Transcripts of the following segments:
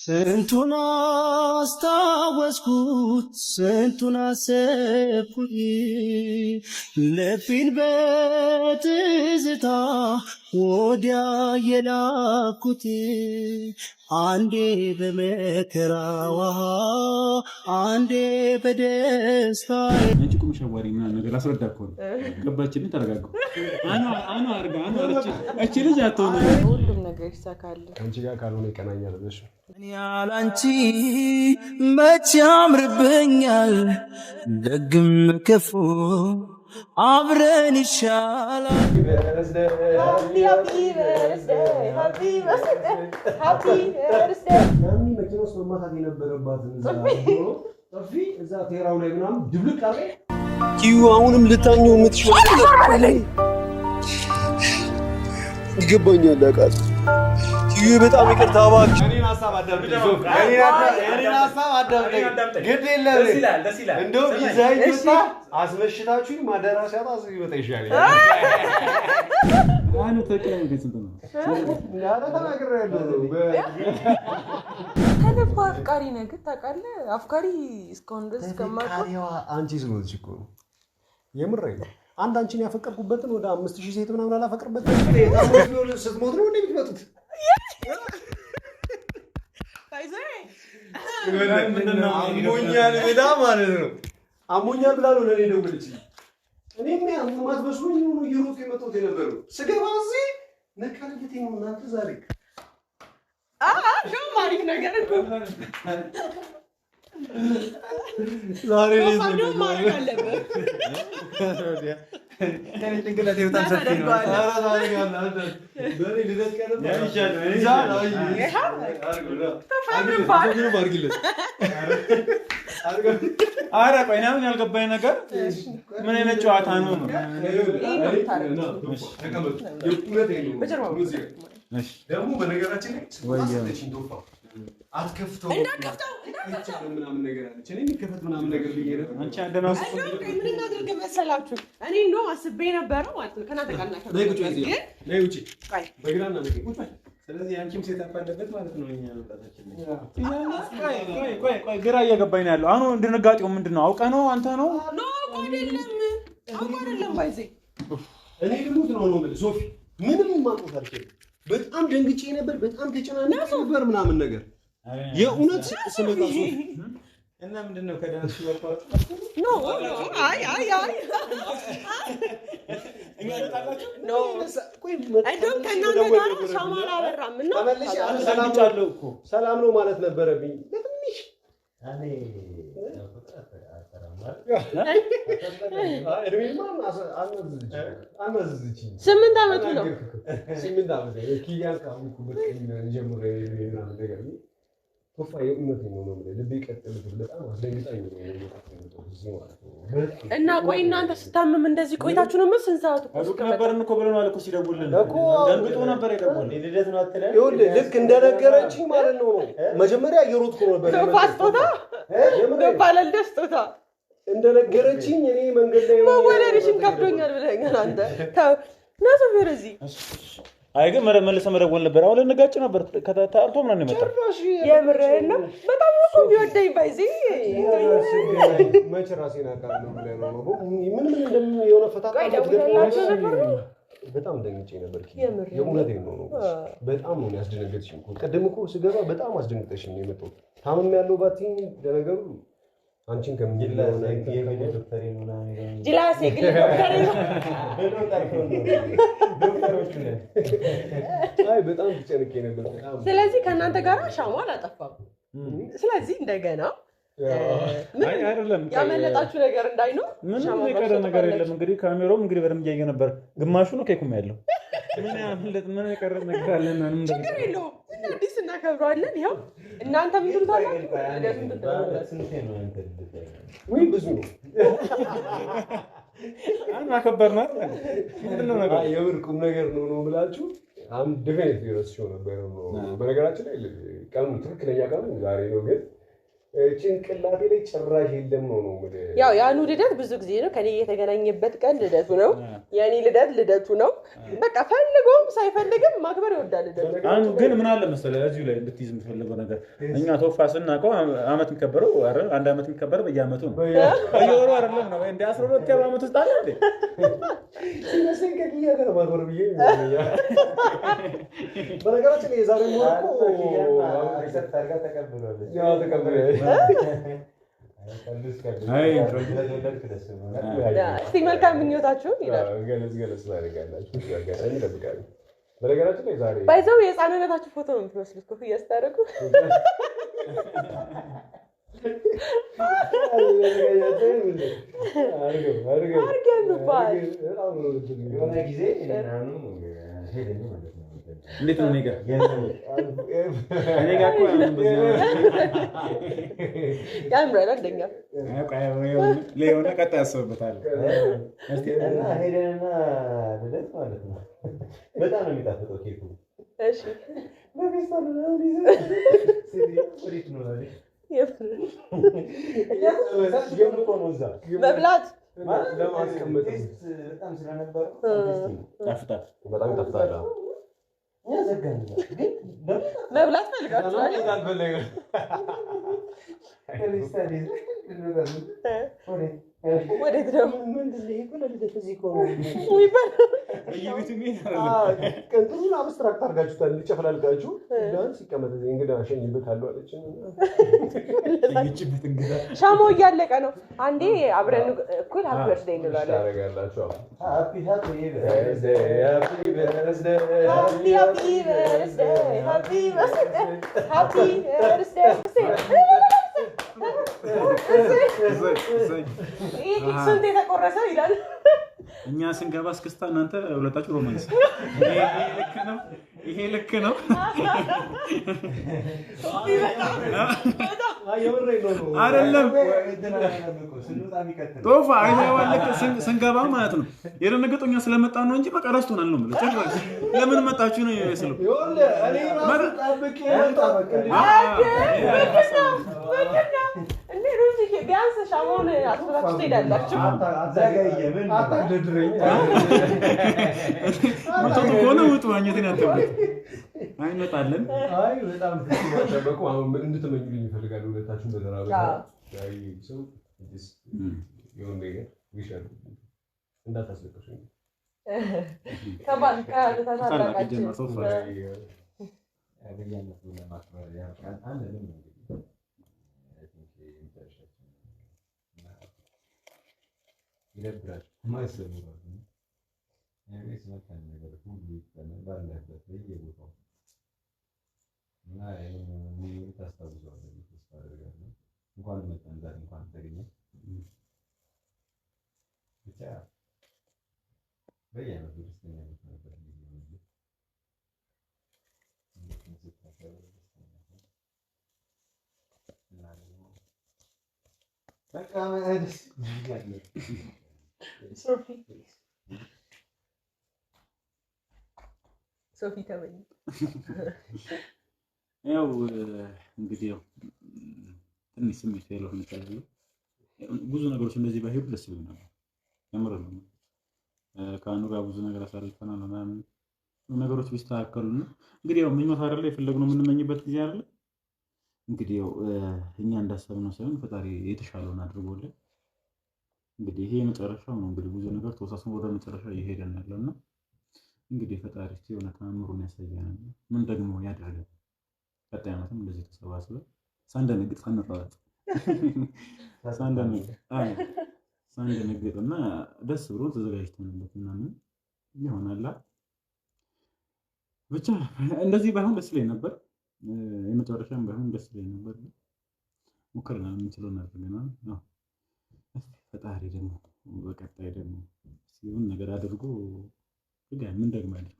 ስንቱን አስታወስኩት ስንቱን አሰብኩት ልቤን በትዝታ ወዲያ የላኩት አንዴ በመከራዋ አንዴ በደስታ አንቺ ቁምሽ አዋሪ ምናምን ነገር አስረዳኩ ገባችልኝ ተረጋጋሁ አኑ አርጋ አኑ እቺ ልጅ አትሆነ ሁሉም ነገር ይሳካል አንቺ ጋር ካልሆነ ይቀናኛል ብለሽ እኔ ያላንቺ መቼ ያምርብኛል ደግም ክፉ አብረን ይሻላል ያኒ መኪና ውስጥ መማታት የነበረባትን እዛ ቴራው ላይ ምናምን ድብልቅ አለ ኪዩ አሁንም ልታኘው የምትሽወጣለህ ይገባኛል አቃት ኪዩ በጣም ይቅርታ እባክህ እኔን ሐሳብ አዳምጥ እኔን ሐሳብ አዳምጥ ግድ የለም ደስ ይላል እንደው ዲዛይን ይወጣ አስመሽታችሁ ማደራሻታ ይወጣ ይሻላል አኑ ተቀየም ገጽታ ነው ያለ ተናግሬያለሁ ከልብ አፍቃሪ ነህ ታውቃለህ አፍቃሪ እስካሁን ድረስ ከማውቀው አንቺ ስለሆንሽ እኮ የምሬን አንድ አንቺን ያፈቀርኩበትን ወደ 5000 ሴት ምናምን አላፈቅርበትም ስትሞት ነው እንዴ የምትመጡት አሞኛል ብላ ማለት ነው አሞኛል ብላ ነው ለኔ ደውልልኝ እኔም ያማት መስሎኝ ነው ይሩት የመጣሁት የነበረው ስገባ እዚህ ነካልኩት ነው እናንተ ዛሬ ሾው ማሪክ ነገር እኮ ዛሬ ነው ማሪክ አለበት ከኔ ጭንቅላቴ በጣም ሰፊ ነው ኧረ ዛሬ ጋር አንተ በኔ ልደት ቀረበ ይሻላል አረ ቆይ ነው ያልገባኝ ነገር ምን አይነት ጨዋታ ነው ደግሞ በነገራችን ላይ ወይያችን ቶፋ አትከፍተው እንዳከፍተው ምናምን ነገር አለች እኔ የሚከፈት ምናምን ነገር ብዬሽ ነው አንቺ አደናስ ምን እናድርግ መሰላችሁ እኔ እንደው አስቤ ነበር ማለት ነው ከናተ ጋር ነይ ውጪ በግራና በቀኝ ስለዚህ አንቺም ሴት አፋለበት ማለት ነው እኛ ወጣታችን ቆይ ግራ እየገባኝ ነው ያለው አሁን ድንጋጤው ምንድነው አውቀ ነው አንተ ነው ኖ አይደለም ባይዜ እኔ ልሙት ነው ማለት ሶፊ ምንም ማቆት አልችልም በጣም ደንግጬ ነበር በጣም ተጨናንቄ ነበር ምናምን ነገር የእውነት ስመጣ ሶፊ እና ምንድነው ከዳንስ ወጣው ኖ አይ እኛ ተጣላችሁ ኖ አይደለም ከናንተ ጋር ሻማላ አበራም እና ሰላም ነው ማለት ነበረብኝ ለትንሽ አኔ ስምንት ዓመቱ ነው ስምንት ዓመት ኪያን ካሁንኩ በቀኝ ጀምሮ ምናምን ነገር ቶፋ የእውነት ነው ማለት ልቤ ቀጥል በጣም አስደንግጣኝ ነው እዚህ ማለት ነው እና ቆይ እናንተ ስታመም እንደዚህ ቆይታችሁ ነው ስንት ሰዓት ሩቅ ነበርን እኮ ብለናል እኮ ሲደውልን ደንግጦ ነበር የደወለው ልደት ነው አትለ ይኸውልህ ልክ እንደነገረችኝ ማለት ነው መጀመሪያ እየሮጥኩ ነበር ፓስፖርታ ባለል ደስቶታ እንደነገረችኝ እኔ መንገድ ላይ ወለድሽን ከብዶኛል ብለኛል አንተ ናሱ ፈረዚ አይ ግን መልሰ መደወል ነበር አሁን ልንጋጭ ነበር ከተታልቶ ምናምን ነበር የምርህን ነው በጣም እኮ ቢወደኝ ባይዚ መቼ ራሴን አውቃለሁ ብለህ ነው ምን እንደሆነ ፈታታ በጣም ደንግጬ ነበር የእውነቴን ነው በጣም ነው ያስደነገጥሽኝ እኮ ቅድም እኮ ስገባ በጣም አስደንግጠሽኝ ነው የመጣው ታምም ያለው ባትኝ ለነገሩ አንቺን ከምንለው ዶክተር ምናምን ጅላሴ ግን ዶክተሮች ነን አይ በጣም ተጨንቄ ነበር በጣም ስለዚህ ከናንተ ጋር ሻማ አላጠፋም ስለዚህ እንደገና አይ አይደለም ያመለጣችሁ ነገር እንዳይኖር ምንም የቀረ ነገር የለም እንግዲህ ካሜራውም እንግዲህ በደምብ ያየ ነበር ግማሹ ነው ከይኩም ያለው ምን ያመለጥ ምን የቀረ ነገር አለ ምንም ችግር የለውም አዲስ እናከብራለን ይሄው እናንተ ምን ትሉታላችሁ ስንቴ ነው አንተ ወይ ብዙ ነው አና ከበርና ምንድነው ነገር የብርቁም ነገር ነው ብላችሁ አም ዲፌንስ ይረስሽው ነበር ነው በነገራችን ላይ ቀኑ ትክክለኛ ቀኑ ዛሬ ነው ግን ጭንቅላቴ ላይ ጭራሽ የለም ነው ያው ያኑ ልደት ብዙ ጊዜ ነው ከኔ የተገናኘበት ቀን ልደቱ ነው ያኔ ልደቱ ነው በቃ ፈልጎም ሳይፈልግም ማክበር ይወዳል ልደቱ ግን ምን አለ መሰለህ እዚሁ ላይ እንድትይዝ የምትፈልገው ነገር እኛ ቶፋ ስናውቀው አመት የሚከበረው አይደል አንድ አመት የሚከበረው በየአመቱ ነው በየወሩ አይደለም ነው እንደ 12 አመት ውስጥ አለ እንዴ ሲመስለኝ ከኪያ ጋር ማክበር ብዬ በነገራችን ላይ የዛሬ ሞርኮ አክሰፕት አድርጋ ተቀብላለች ያው ተቀብላለች አይ እስቲ መልካም ምኞታችሁ ይላል ገለጽ ታደርጋላችሁ ያጋጣሚ ይጠብቃሉ በነገራችን ላይ ዛሬ ባይዘው የጻነነታችሁ ፎቶ ነው የምትመስሉት ኮፍያ ያስታረቁ እንዴት ነው ኔጋ እኮ ያምራል አንደኛ ሌዮና ቀጣ ያሰበታል እና ሄደንና ልደት ማለት ነው በጣም ነው የሚጣፍጠው ኬኩ እሺ ለቤተሰብ ነው መብላት ለማስቀመጥ በጣም ስለነበረ ጣፍጣል በጣም ጣፍጣል ያዘጋኝ ግን መብላት ፈልጋችኋል ወዴት ነው ምንድነው ይቆለልበት እዚህ ቆሞ ቀንጥሩን አብስትራክት አድርጋችሁታል ሊጨፈላልጋችሁ ዳንስ ይቀመጥ እንግዳ አሸኝበታለሁ አለችኝ ይጭበት እንግዳ ሻሞ እያለቀ ነው አንዴ አብረን እኩል ሃፒ በርዝዴይ እንላለን ታረጋላችሁ ሃፒ ስንት የተቆረሰ ይላል እኛ ስንገባ እስክስታ እናንተ ሁለታችሁ ሮማንስ ይሄ ልክ ነው አይደለም ቶፋ አይተዋለክ ስንገባ ማለት ነው የደነገጠኛ ስለመጣ ነው እንጂ በቃ ረስቶናል ነው ማለት ነው ለምን መጣችሁ ነው የሚመስለው እኔ ራሱ ጠብቄ እንዴ ሩዚ ቢያንስ ሻሞን አስፈላችሁ ትሄዳላችሁ አታዘጋየምን አታደድረኝ መጥቶ ሆነ ውጡ ማግኘትን ያተብኩት አይመጣለን አይ በጣም ተጠበቁ አሁን እንድትመኙልኝ ይፈልጋሉ ሁለታችሁም በተራበ አይ ሰው this የሆነ ነገር ዊሻል እንዳታስለቅሱኝ ከባል ታታላቃችሁ ያገኛነቱ ለማክበር ያልቃል አንድ ለምን ይደብራል ማይሰሙ ነው ያኔ ስማታን ነገር ሁሉ ባለበት በየቦታው እና ምን ታስታውሳለህ ተስፋ አደርጋለሁ እንኳን መጣን ዛሬ እንኳን ተገኘ ብቻ በየዓመቱ ደስተኛ ነበር በቃ ማለት ሶፊ ተበኝ ያው እንግዲህ ያው ትንሽ ስሜት ያለው ነገር ብዙ ነገሮች እንደዚህ ባይሄዱ ደስ ይለኛል ያምር ነው ካኑ ጋር ብዙ ነገር አሳልፈናል ምናምን ነገሮች ቢስተካከሉና እንግዲህ ያው ምኞት አይደለ የፈለግነው የምንመኝበት ጊዜ አይደለ እንግዲህ ያው እኛ እንዳሰብነው ሳይሆን ፈጣሪ የተሻለውን አድርጎልን እንግዲህ ይሄ መጨረሻው ነው እንግዲህ ብዙ ነገር ተወሳስቦ ወደ መጨረሻ እየሄደን ያለውና እንግዲህ ፈጣሪ ሲሆነ ታምሩን ያሳያል ምን ደግሞ ያደርጋል ቀጣይ ዓመትም እንደዚህ ተሰባስበን ሳንደነግጥ ሳንጣጣ ሳንደነግጥና ደስ ብሎ ተዘጋጅተንበት ምናምን ይሆናል ብቻ እንደዚህ ባይሆን ደስ ይለኝ ነበር የመጨረሻም ባይሆን ደስ ይለኝ ነበር ሙከራና የምንችለው እናደርገናል ነው ፈጣሪ ደግሞ በቀጣይ ደግሞ ሲሆን ነገር አድርጎ ምን ደግሞ ያድርግ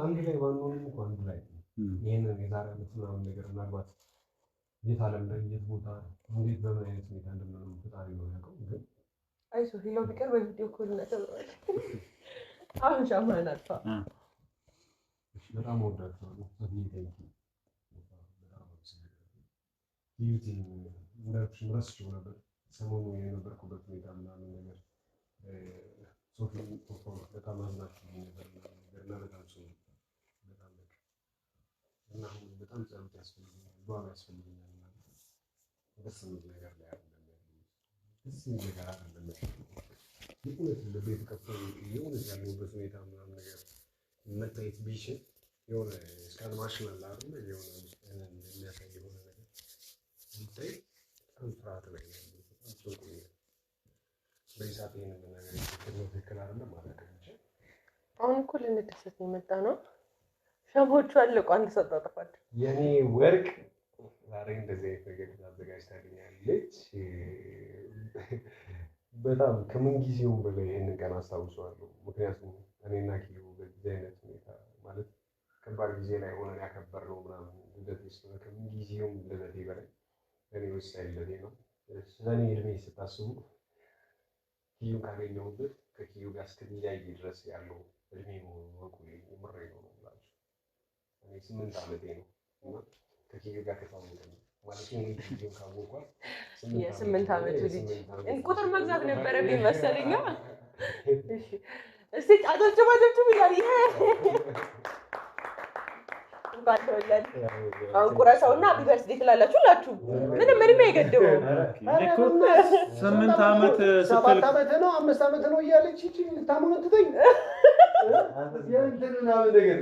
አንድ ላይ ባንሆን እንኳን ላይ ይሄንን የዛሬ ዓመት ምናምን ነገር ምናልባት የት ዓለም ላይ የት ቦታ እንዴት በምን አይነት ሁኔታ እንደምንሆን ፈጣሪ ነው ያውቀው ግን አይሶ ሄሎ ቢቀር በቪዲዮ ኮል እናተባለ አሁን ሻማን አጥፋ በጣም ወዳችኋለሁ ዩቲዩብ እንዳልኩሽ ረስቼው ነበር። ሰሞኑ የነበርኩበት ሁኔታ ምናምን ነገር ሶፊ በጣም አዝናችሁ ነበር ነገር እና በጣም ሰው በጣም በቃ እና አሁን በጣም ጸሎት ያስፈልገኛል፣ ዱዓ ያስፈልገኛል ማለት ደስ የሚል ነገር ላይ አይደለም ያለው። ደስ የሚል ነገር አይደለም የእውነት ለቤት ከፍቶ የእውነት ያለሁበት ሁኔታ ምናምን ነገር መታየት ቢችል የሆነ እስካን ማሽናል አይደል የሆነ የሚያሳይ የሆነ ነገር ሲታይ በጣም ፍርሃት ላይ ነው። በጣም ጭንቁኛል። በዚህ ሰዓት ይሄንን ነገር ትክክል አይደለም ማለት ነው። አሁን እኮ ልንደሰት የመጣ ነው። ሻሞቹ አለቁ። አንድ ሰው ተጠፋች። የኔ ወርቅ ዛሬ እንደዚህ አይነት ነገር አዘጋጅታልኛለች። በጣም ከምን ጊዜውም በላይ ይሄንን ቀን አስታውሰዋለሁ። ምክንያቱም እኔና ኪዩ በዚህ አይነት ሁኔታ ማለት ከባድ ጊዜ ላይ ሆነን ያከበርነው ምናምን ልደቴ ስለሆነ ከምን ጊዜውም ልደቴ በላይ እኔ ወሳኝ ልደቴ ነው። ስለኔ እድሜ ስታስቡ ኪዩን ካገኘሁበት ከኪዩ ጋር እስክንለያይ ድረስ ያለው እድሜ ወቁ የምሬ ነው ብላችሁ እኔ 8 ዓመቴ ነው እና ከኪዩ ጋር ከተዋወቅን ማለት ነው ኪዩን ካወቅኳት የ8 ዓመት ልጅ ቁጥር መግዛት ነበረብኝ መሰለኝ። እሺ እስቲ አጨብጭባችሁ ይላል ይሄ ባልተወለደ አሁን ቁረሰውና ሃፒ በርዝዴይ ትላላችሁ ሁላችሁ ምንም አይገድበው። 8 ዓመት 7 ዓመት ነው 5 ዓመት ነው እያለች እቺ ልታመነትተኝ የእንትን ምናምን ነገር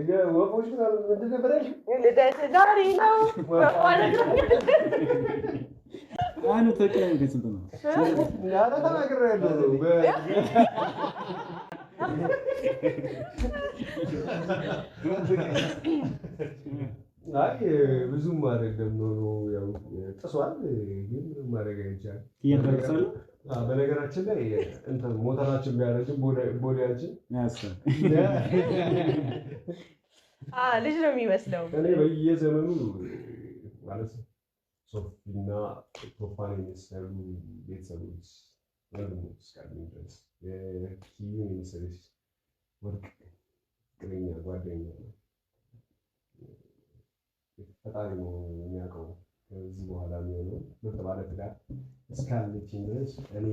የወፎች ምናምን ምንድን ነበር ያልሽው? ልደት ዛሬ ነው አሁን ተቀየም ከስንት ነው ያለ ተናግሬያለሁ። አይ ብዙም አይደለም ነው ያው ጥሷል፣ ግን ማድረግ አይቻልም። ይያደርሳል። በነገራችን ላይ እንትን ሞተራችን ቢያረጅም ቦዲያችን ያሰ ልጅ ነው የሚመስለው። እኔ በየዘመኑ ማለት ሶፊና ቶፋን የሚሰሩ ቤተሰቦች ወንድሞች እስካሉኝ ድረስ የኪዩ የሚሰሩት ወርቅ ቅርኛ ጓደኛ ነው። ፈጣሪ ነው የሚያውቀው ከዚህ በኋላ የሚሆነው ምርጥ ባለትዳር እስካለችኝ ድረስ እኔ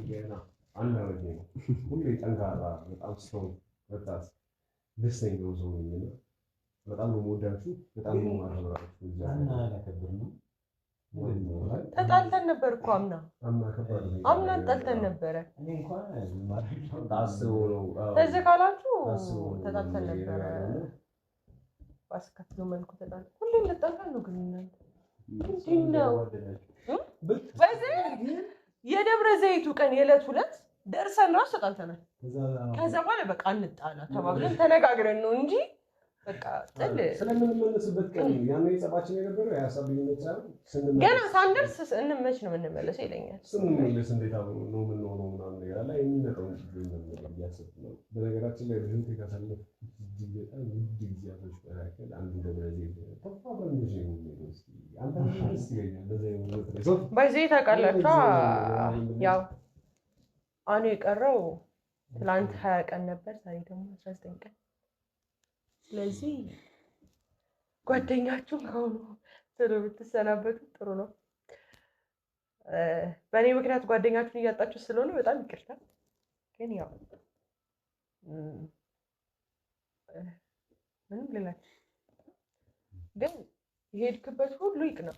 ገና 1 ዓመቴ ነው። ሁሌ ጠንካራ በጣም ስትሮንግ ወጣት ደስተኛው ሰው ነኝና በጣም ነው የምወዳችሁ፣ በጣም ነው የማከብራችሁ። ተጣልተን ነበር እኮ አምና ተጣልተን ነበረ። እኔ እንኳን ታስበው ነው ተዘ ካላችሁ ተጣልተን ነበረ። ባስከፍለው መልኩ ተጣልተን ሁሌ እንጣላለን ነው ግን እናንተ ምንድነው? በዚህ የደብረ ዘይቱ ቀን የዕለት ሁለት ደርሰን ራስ ተጣልተናል። ከዛ በኋላ በቃ እንጣላ ተባብለን ተነጋግረን ነው እንጂ በቃ ጥል ስለምንመለስበት ቀን ያኔ ጸባችን የነበረው ያሳብኝነት ሳይሆን ስንመለስ ገና ሳንደርስ እንመች ነው የምንመለሰው ይለኛል። ስንመለስ እንዴት ነው የምንሆነው ምናምን ነገር አለ የሚመጣው ነገር እያሰብኩ ነው። በነገራችን ላይ በህይወቴ ካሳለፍኩት እጅግ በጣም ውድ ጊዜያቶች መካከል አንዱ ደብረ ዘይት ተፋብረን ነው የሚሄደው። እስኪ አንተ ደስ ይለኛል በዛ ነው በዚህ ታውቃላችሁ። ያው አሁን የቀረው ትላንት 20 ቀን ነበር፣ ዛሬ ደግሞ 19 ቀን። ስለዚህ ጓደኛችሁ ከሆኑ ጥሩ ብትሰናበቱ ጥሩ ነው። በእኔ ምክንያት ጓደኛችሁን እያጣችሁ ስለሆነ በጣም ይቅርታ። ግን ያው ምንም ልላችሁ ግን የሄድክበት ሁሉ ይቅና።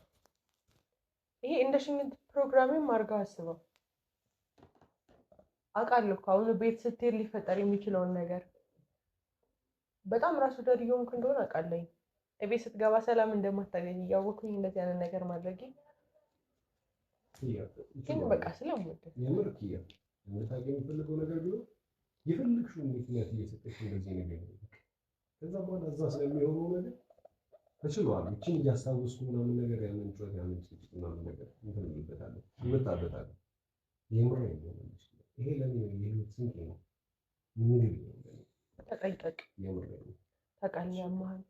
ይሄ እንደ ሽኝት ፕሮግራምም አድርጋ አስበው። አውቃለሁ እኮ አሁን ቤት ስትሄድ ሊፈጠር የሚችለውን ነገር በጣም ራሱ ደርዮንክ እንደሆነ አውቃለሁ። እቤት ስትገባ ሰላም እንደማታገኝ እያወኩኝ እንደዚህ አይነት ነገር ማድረግ ግን በቃ ስለምወድ የምርክ የምታገኝ ፈልገው ነገር ቢሆን የፈለግሽውን ምክንያት እየሰጠሽ እንደዚህ ነገር ከዛ በኋላ እዛ ስለሚሆነው ነገር ተችሏል። እቺን እያስታወስኩ ምናምን ነገር ያንን ጮት ያንን ጽድቅ ምናምን ነገር እንተንብበታለን እንመጣበታለን። የምር ነው ይሄ ለምን የህይወት ስንቅ ነው። ምግብ ነው ተጠንቀቅ። የምር ነው ተቃልያ መሀል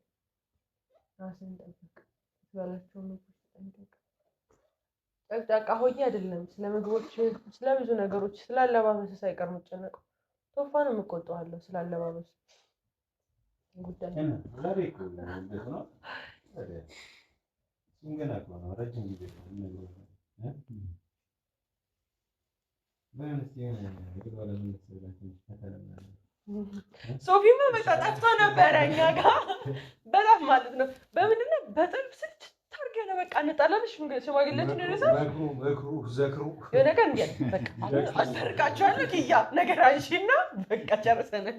ራስን ጠብቅ። ትበላቸው ምግቦች ተጠንቀቅ። ጨቅጫቃ ሆኜ አይደለም ስለ ምግቦች፣ ስለ ብዙ ነገሮች፣ ስለ አለባበስ ሳይቀር የምጨነቀው። ቶፋን የምቆጣዋለሁ ስለ አለባበስ ጉዳይ። ዛሬ እኮ ነው ሶፊማ በቃ ጠፍቶ ነበረ እኛ ጋር በጣም ማለት ነው። በምንድን ነው በጥልፍ ስልት ታርገነ በቃ እንጣላለሽ ሽማግሌዎችን እንደዛ መክሩ ዘክሩ የሆነ ቀን እንዴ በቃ አስታርቃቸዋለሁ ኪያ ነገር አንሺና በቃ ጨርሰናል።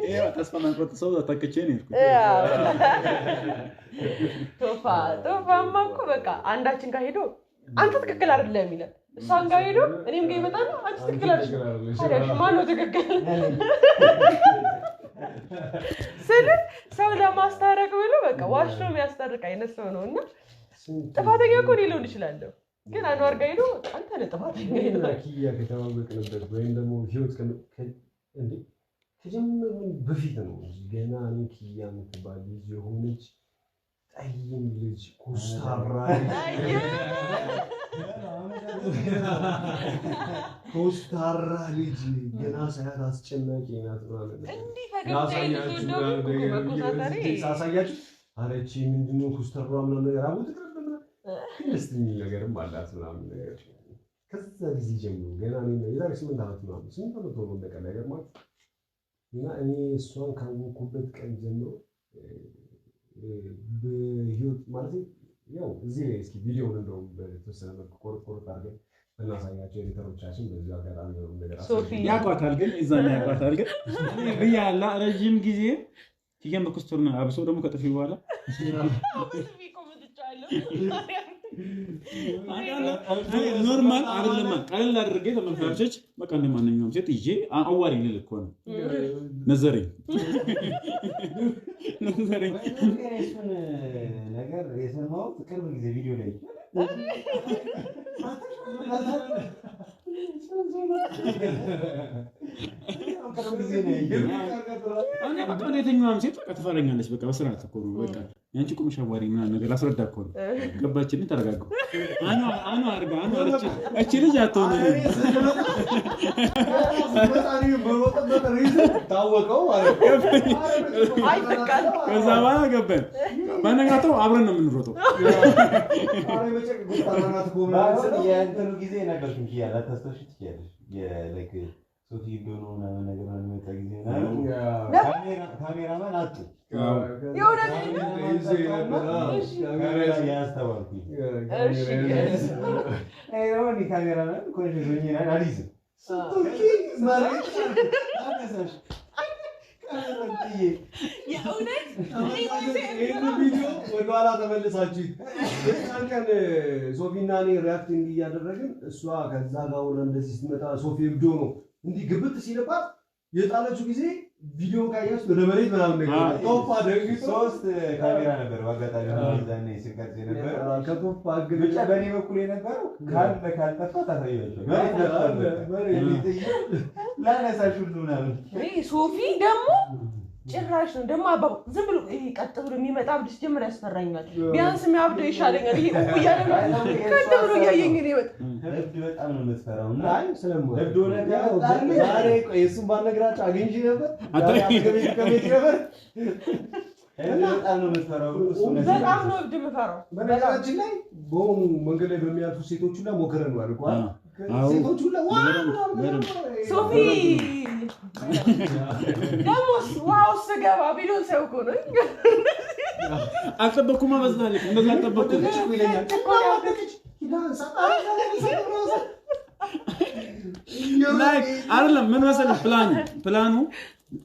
ይሄ ተስፋ ማንቆጥ ሰው ተከቼ ነው ቶፋማ እኮ በቃ አንዳችን ጋር ሄዶ አንተ ትክክል አይደለም ይላል። እሷን ጋር ሄዶ እኔም ጋር ይመጣል አንቺ ትክክል አይደለም ታዲያ ማን ነው ትክክል ስለ ሰው ለማስታረቅ ብሎ በቃ ዋሽቶ የሚያስታርቅ አይነት ሰው ነውና ጥፋተኛ እኮ ሊሆን ይችላል። ግን አንዋር ጋር ሄዶ አንተ ነህ ጥፋተኛ ይላል። ኪያ ከተዋወቅንበት ወይም ደግሞ ህይወት እንዴ ከጀመረ በፊት ነው ገና እኔ ኪያ የምትባል ልጅ የሆነች ጠይም ልጅ ኮስታራ ልጅ ገና ሳያት አስጨናቂ ናት ማለት ነው። እንዲህ ፈገግታዬ ሳሳያችሁ አረቺ ምንድነው ኮስታራ ምናምን ነገር አቡት ተቀበልና ደስ የሚል ነገርም አላት ምናምን ነገር ከዛ ጊዜ ጀምሮ ገና እኔ የዛሬ 8 ዓመት ምናምን 8 ዓመት ሆኖ እንደቀላ ነገር ማለት እና እኔ እሷን ካወኩበት ቀን ጀምሮ በህይወት ማለት ያው እዚህ ላይ እስኪ ቪዲዮውን እንደውም በተወሰነ መልኩ ቆርቆር አድርገን እናሳያቸው ኤዲተሮቻችን በዚህ አጋጣሚ ነው ነገር ሶፊ ያቋታል ግን እዛና ያቋታል ግን በያላ ረጅም ጊዜ ኪያም በኮስቶር ነው አብሶ ደግሞ ከጥፊ በኋላ ኖርማል አይደለም ቀለል አድርጌ ተመልካቾች በቃ እንደማንኛውም ሴት ይዤ አዋሪ ልል እኮ ነው ነዘረኝ እሱን ነገር የሰማው ቅርብ ጊዜ ቪዲዮ ላይ እኔ በቃ የትኛውም ሴት በቃ ትፈረኛለች በቃ በስርዓት እኮ ነው በቃ ያንቺ ቁምሽ አዋሪ ምናምን ነገር አስረዳ እኮ ነው ገባችኝ ተረጋጉ አኑ አርጋ አኑ አለች እቺ ልጅ አትሆነ በጣም በወጣበት ሪዝን ታወቀው ማለት ነው አይተካል ከዛ በኋላ ገባን በነጋታው አብረን ነው የምንሮጠው አሬ በጨቅ ጉታራናት ቆመናል የእንትኑ ጊዜ ነገርኩኝ ኪያ ላታስተውሽ ትችያለሽ የላይክ ሶፊ ዶኖ ምናምን ነገር ነው ጊዜ ካሜራማን አጡ የሆነ ያስተዋልኩኝ አይሮኒ ካሜራማን ኮንፊውዥን ይላል አዲስ ሶፊ ማለት አነሳሽ የእውነት ይሄን ቪዲዮ ወደኋላ ተመልሳችሁ አንተን ሶፊና እኔ ሪአክቲንግ እያደረግን እሷ ከዛ ጋር ሆነ እንደዚህ ስትመጣ ሶፊ እብዶ ነው እንዲህ ግብት ሲለባት የጣለችው ጊዜ ቪዲዮ ካያችሁ ወደ መሬት ምናምን ነገር ቶፕ አድርጊ ሶስት ካሜራ ነበር በአጋጣሚ ዛኔ ሲቀርጽ ነበር ከቶፕ አግብ ብቻ በእኔ በኩል የነበረው ካልጠፋ ታሳያቸው ላነሳሽ ሁሉ ምናምን ሶፊ ደግሞ ጭራሽ ነው ደግሞ አባቡ ዝም ብሎ ይሄ ቀጥ ብሎ የሚመጣ አብድ ሲጀምር ያስፈራኛል። ቢያንስ የሚያብደው ይሻለኛል። ይሄ እያለ ቀጥ ብሎ እያየኝ ነው ይወጣ እብድ በጣም ነው የምትፈራው እና አይ ስለማለት እብድ ሆነ ዛሬ ቆይ እሱን ባልነግራችሁ አግኝቼ ነበር ከቤት ነበር በጣም ነው የምትፈራው በጣም ነው እብድ የምፈራው። በነገራችን ላይ በሆኑ መንገድ ላይ በሚያልፉ ሴቶች ሁላ ሞክረን ነው አልኩ ሴቶች ሁላ ሶፊ ደሞስ ዋው ስገባ ቢሉን ሰው እኮ ነው አልጠበኩም አመዝናለሁ እንደዛ አልጠበኩም ይለኛል ላይክ አይደለም ምን መሰለህ ፕላኑ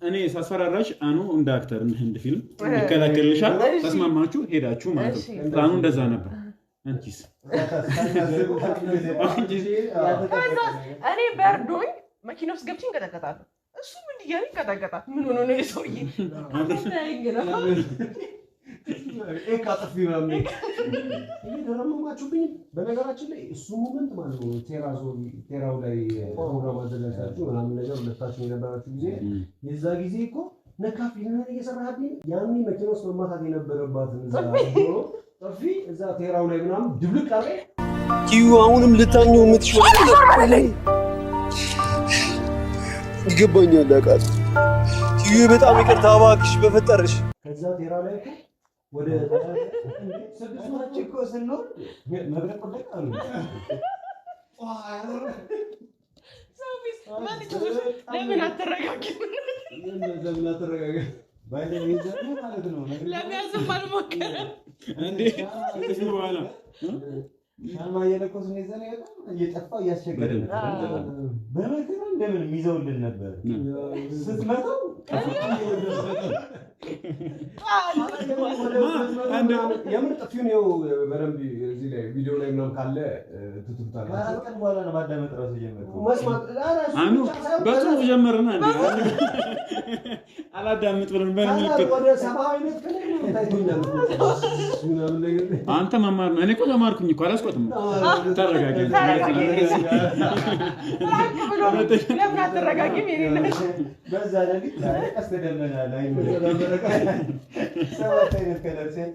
እኔ ሳስፈራራሽ አኑ እንደ አክተር እንደ ፊልም ይከላከልሻል ተስማማችሁ ሄዳችሁ ማለት ነው ፕላኑ እንደዛ ነበር አንቺስ እኔ በርዶኝ መኪና ውስጥ ገብቼ እንቀጠቀጣለሁ እሱ ምን ይያል እንቀጠቀጣል ምን ሆነ ነው ሰውዬ ኤካጥፊ ምናምን እየደረመማችሁብኝ በነገራችን ላይ እሱ ሞመንት ማለት ነው ቴራው ላይ ፕሮግራም አዘጋጅታችሁ ምናምን ነገር ሁለታችሁ የነበራችሁ ጊዜ የዛ ጊዜ እኮ ነካፊ ነገር እየሰራህብኝ ያኔ መኪና ውስጥ መማታት የነበረባትን እዛ ሆኖ ጠፊ እዛ ቴራው ላይ ምናምን ድብልቅ አለ ኪዩ አሁንም ልታኘው የምትሽወጣለህ ይገባኛል አቃት ኪዩ በጣም ይቅርታ እባክሽ በፈጠረሽ ከዛ ቴራ ላይ ወደ ስድስት እኮ ስንወርድ መብረቅ ወደቀ አሉ። ለምን አትረጋጊም? ለምን አትረጋጊም? ማለት ነው። ለሚያዝም አልሞከረም እንዴ በኋላ ሻማ እየለኮስን ይዘን እየጠፋ እያስቸገረን በመከራ እንደምን ይዘውልን ነበር። ስትመጣው የምር ጥፊውን ይኸው በደንብ እዚህ ላይ ቪዲዮ ላይ ምናምን ካለ ትቱታል። ከአራት ቀን በኋላ ነው ማዳመጥ እራሱ ጀመርኩ። በጥሩ ጀመርና አላዳምጥ ብለን በምልክት ወደ 70 አይነት ታይቶኛል። አንተ መማር ነው። እኔ እኮ ተማርኩኝ እኮ አላስቆጥም። ተረጋጊ። ለምን አትረጋጊም? በዛ ላይ ቀስተ ደመና ላይ ሰባት አይነት ከለር ሲል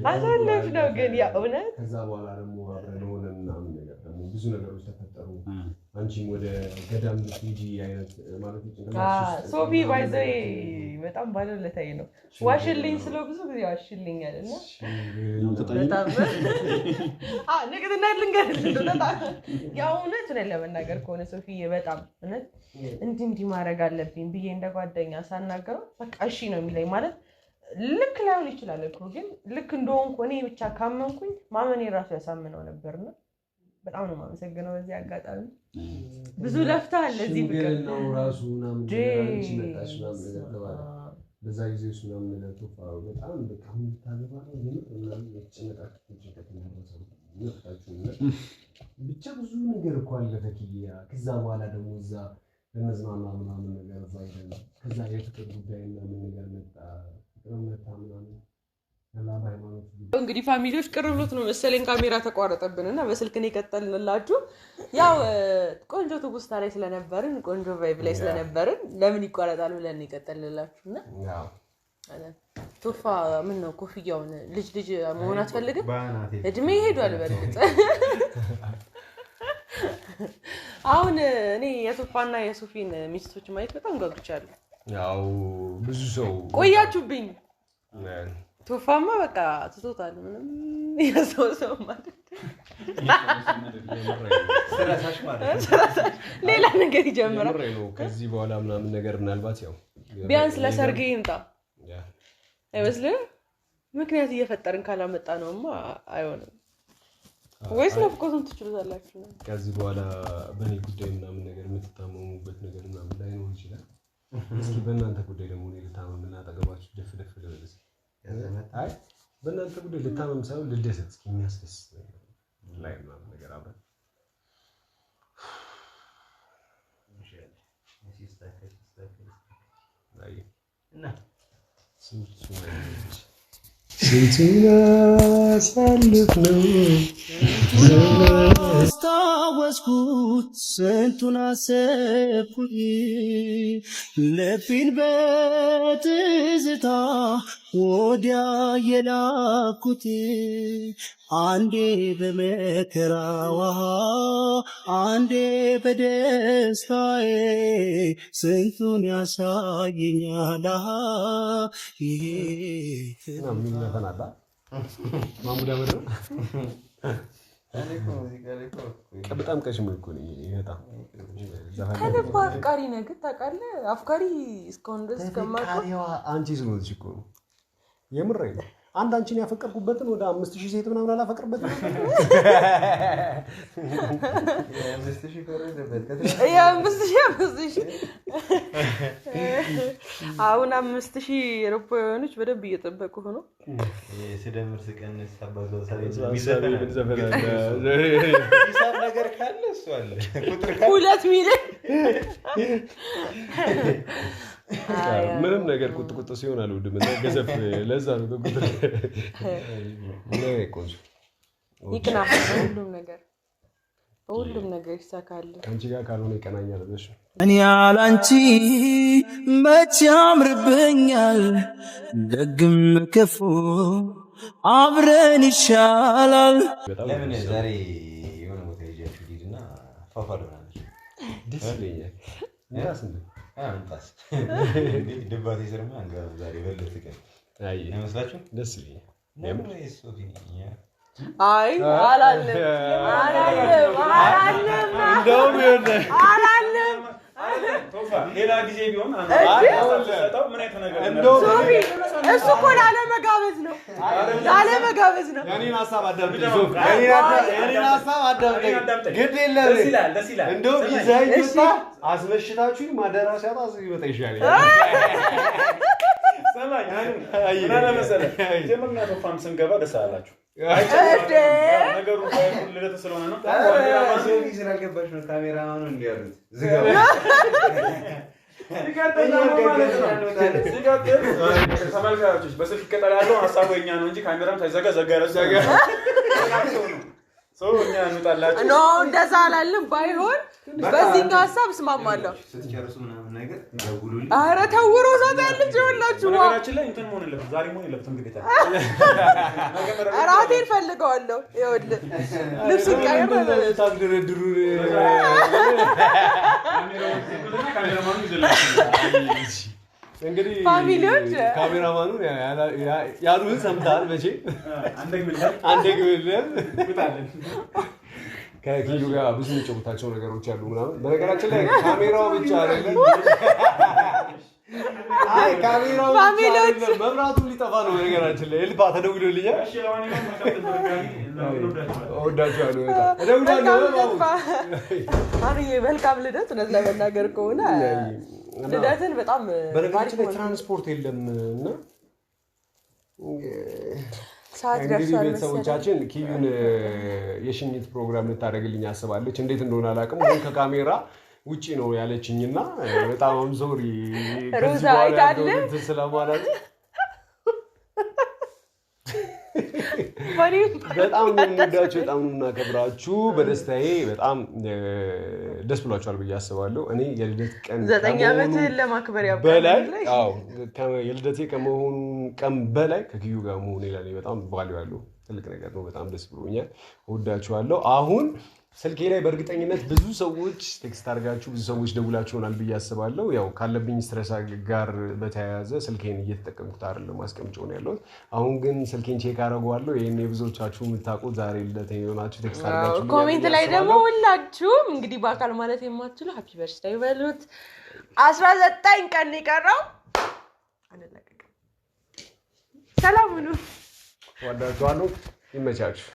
አሳለፍ ነው ግን የእውነት ከዛ በኋላ ደግሞ አብረን ሆነን ምናምን ነገር ደግሞ ብዙ ነገሮች ተፈጠሩ። አንቺም ወደ ገዳም ልትሄጂ አይነት ማለት ሶፊ ባይዘይ በጣም ባለውለታዬ ነው። ዋሽልኝ ስለው ብዙ ጊዜ ዋሽልኛል እና በጣም ንግድና ያው እውነት ነን ለመናገር ከሆነ ሶፊዬ በጣም እውነት እንዲህ ማድረግ አለብኝ ብዬ እንደ ጓደኛ ሳናገረው በቃ እሺ ነው የሚለኝ። ማለት ልክ ላይሆን ይችላል እኮ ግን ልክ እንደሆንኩ እኔ ብቻ ካመንኩኝ ማመኔ ራሱ ያሳምነው ነበርና በጣም ነው የማመሰግነው። በዚህ አጋጣሚ ብዙ ለፍተሃል ለዚህ ፍቅር ነው ራሱ ምናምን አንቺ መጣሽ ምናምን ነገር ተባለ። በዛ ጊዜ እሱ ምናምን ነገር ተፋው በጣም በቃ ምን ታገባ ነው ምናምን የተጨነቃችሁ ብቻ ብዙ ነገር እኮ አለፈ ኪያ። ከዛ በኋላ ደግሞ እዛ ለመዝናና ምናምን ነገር እዛ ይደለ ከዛ የፍቅር ጉዳይ ምናምን ነገር መጣ። ፍቅር መጣ ምናምን እንግዲህ ፋሚሊዎች ቅር ብሎት ነው መሰለኝ ካሜራ ተቋረጠብንና በስልክ ነው የቀጠልንላችሁ። ያው ቆንጆ ትውስታ ላይ ስለነበርን ቆንጆ ቫይብ ላይ ስለነበርን ለምን ይቋረጣል ብለን የቀጠልንላችሁና ያው ቶፋ ምን ነው ኮፍያውን ልጅ መሆን አትፈልግም? እድሜ ሄዷል በርግጥ። አሁን እኔ የቶፋና የሶፊን ሚስቶች ማየት በጣም ጓጉቻለሁ። ያው ብዙ ሰው ቆያችሁብኝ። ቶፋማ በቃ ትቶታል። ምንም ያሰው ማለት ስራሳሽ ማለት ሌላ ነገር ይጀምራል ነው ከዚህ በኋላ ምናምን ነገር ምናልባት ያው ቢያንስ ለሰርግ ይምጣ አይመስልም? ምክንያት እየፈጠርን ካላመጣ ነውማ አይሆንም። ወይስ ለፍቆቱን ትችሉታላችሁ? ከዚህ በኋላ በእኔ ጉዳይ ምናምን ነገር የምትታመሙበት ነገር ምናምን ላይኖር ይችላል። እስኪ በእናንተ ጉዳይ ደግሞ እኔ ልታመምና አጠገባችሁ ደፍ ልበልስ። አይ በእናንተ ጉዳይ ልታመም ሳይሆን ልደሰት እስኪ የሚያስደስት ላይ ምናምን ነገር አብረን ስንቱን አሳለፍነው አስታወስኩት ስንቱን አሰብኩት ልቤን በትዝታ ወዲያ የላኩት አንዴ በመከራዋ አንዴ በደስታዬ ስንቱን ያሳየኛል ይሄ ማሙዳ ምድር በጣም ቀሽም እኮ ነው በጣም ከልብ አፍቃሪ ነህ ግን ታውቃለህ። አፍቃሪ እስካሁን ድረስ ከማውቀው አንቺ ስለሆንሽ እኮ ነው የምሬን ነው። አንድ አንቺን ያፈቀርኩበትን ወደ 5000 ሴት ምናምን አላፈቅርበትም። አሁን 5000 ኤሮፓውያኖች በደንብ እየጠበቁ ሆኖ ሲደምር ስቀንስ አባዛው ሂሳብ ነገር ካለ እሱ አለ ቁጥር 2 ሚሊዮን ምንም ነገር ቁጥቁጥ ሲሆን አልወድም እና ገዘፍ ለዛ ነው ቁጥቁጥ ነው ቆንጆ ይቅና ሁሉም ነገር ይሳካል። አንቺ ጋር ካልሆነ ይቀናኛል ብለሽ እኔ ያላንቺ መቼ ያምርብኛል ደግም ክፉ አብረን ይሻላል። ለምን ዛሬ የሆነ ቦታ ይዣችሁ ሂድና ፋፋ ልሆናለች። ደስ ይለኛል። እንዳስ እንደ አንታስ ድባቴ ስርማ አንጋር ዛሬ በለጥ ቀን አይ አይመስላችሁም? ደስ ይለኛል። ለምን ወይስ ሶፊኛ አይ አላለም እንደውም ይሆነ አላለም ቶፋ ሌላ ጊዜ ቢሆን አንተ ምን አይነት ነገር እንደው ሶፊ እሱ እኮ ላለመጋበዝ ነው የኔን ሐሳብ አዳምጥ ሶፊ የኔን ሐሳብ አዳምጥ ግድ የለም ደስ ይላል እንደው ይዘኝ ወጣ አስመሽታችሁኝ ማደራ ሲያጣ ይወጣ ይሻላል ሰማኝ ምን አለ መሰለህ ጀመርና ቶፋም ስንገባ ደስ አላችሁ ነገሩ ሁሉ ለተሰለሆነ ነው ሶፊ ስላልገባሽ ነው ካሜራማኑ እንዲያሉት ዝጋው ተመልካቾች በስልክ ይቀጥላሉ ሐሳቡ የኛ ነው እንጂ ካሜራም ሳይዘጋ ዘጋ እኛ እንውጣላችሁ ኖ እንደዛ አላለም ባይሆን በዚህኛው ሐሳብ እስማማለሁ ስትጨርሱ ምናምን ነገር ደውሉልኝ ኧረ ተውሮ ዛት ያለች ይኸውላችሁ ነገራችን ላይ እንትን መሆን የለበትም ዛሬ መሆን የለበትም እንግዲህ እራቴን ፈልገዋለሁ ይኸውልህ ልብሱን ቀይር ታድረድሩ እንግዲህ ፋሚሊዎች ካሜራማኑን ያሉን ሰምታል መቼ አንደ ግብልህ ከኪዩ ጋር ብዙ የሚጨውታቸው ነገሮች አሉ ምናምን በነገራችን ላይ ካሜራው ብቻ አይደለም አይ ካሜራው ፋሚሊዎች መብራቱ ሊጠፋ ነው በነገራችን ላይ ልባ ተደውሎልኛል እሺ ወዳጃለሁ ተደውላለሁ አሪዬ መልካም ልደት እውነት ለመናገር ከሆነ ልደትን በጣም በነገራችን ላይ ትራንስፖርት የለም እና ሰዓት እንግዲህ ቤተሰቦቻችን ኪዩን የሽኝት ፕሮግራም ልታደርግልኝ አስባለች እንዴት እንደሆነ አላውቅም ግን ከካሜራ ውጪ ነው ያለችኝና በጣም ሶሪ ሮዛ አይታለ ስለማለት ማሪ በጣም እንወዳችሁ በጣም እናከብራችሁ በደስታዬ በጣም ደስ ብሏችኋል ብዬ አስባለሁ እኔ የልደት ቀን 9 ዓመትህን ለማክበር በላይ አዎ የልደቴ ከመሆኑ ቀን በላይ ከኪዩ ጋር መሆን ይላል በጣም ቫልዩ ያለው ትልቅ ነገር ነው በጣም ደስ ብሎኛል እወዳችኋለሁ አሁን ስልኬ ላይ በእርግጠኝነት ብዙ ሰዎች ቴክስት አድርጋችሁ ብዙ ሰዎች ደውላችሁናል ብዬ አስባለሁ ያው ካለብኝ ስትረስ ጋር በተያያዘ ስልኬን እየተጠቀምኩት አይደለም ማስቀምጬው ነው ያለው አሁን ግን ስልኬን ቼክ አደርገዋለሁ ይሄኔ ብዙዎቻችሁ የምታውቁት ዛሬ ልደት የሆናችሁ ቴክስት አድርጋችሁ ኮሜንት ላይ ደግሞ ሁላችሁም እንግዲህ በአካል ማለት የማትችሉ ሃፒ በርዝዴይ በሉት 19 ቀን ይቀራው አንለቀቅ ሰላም ሁኑ ወዳችኋለሁ ይመቻችሁ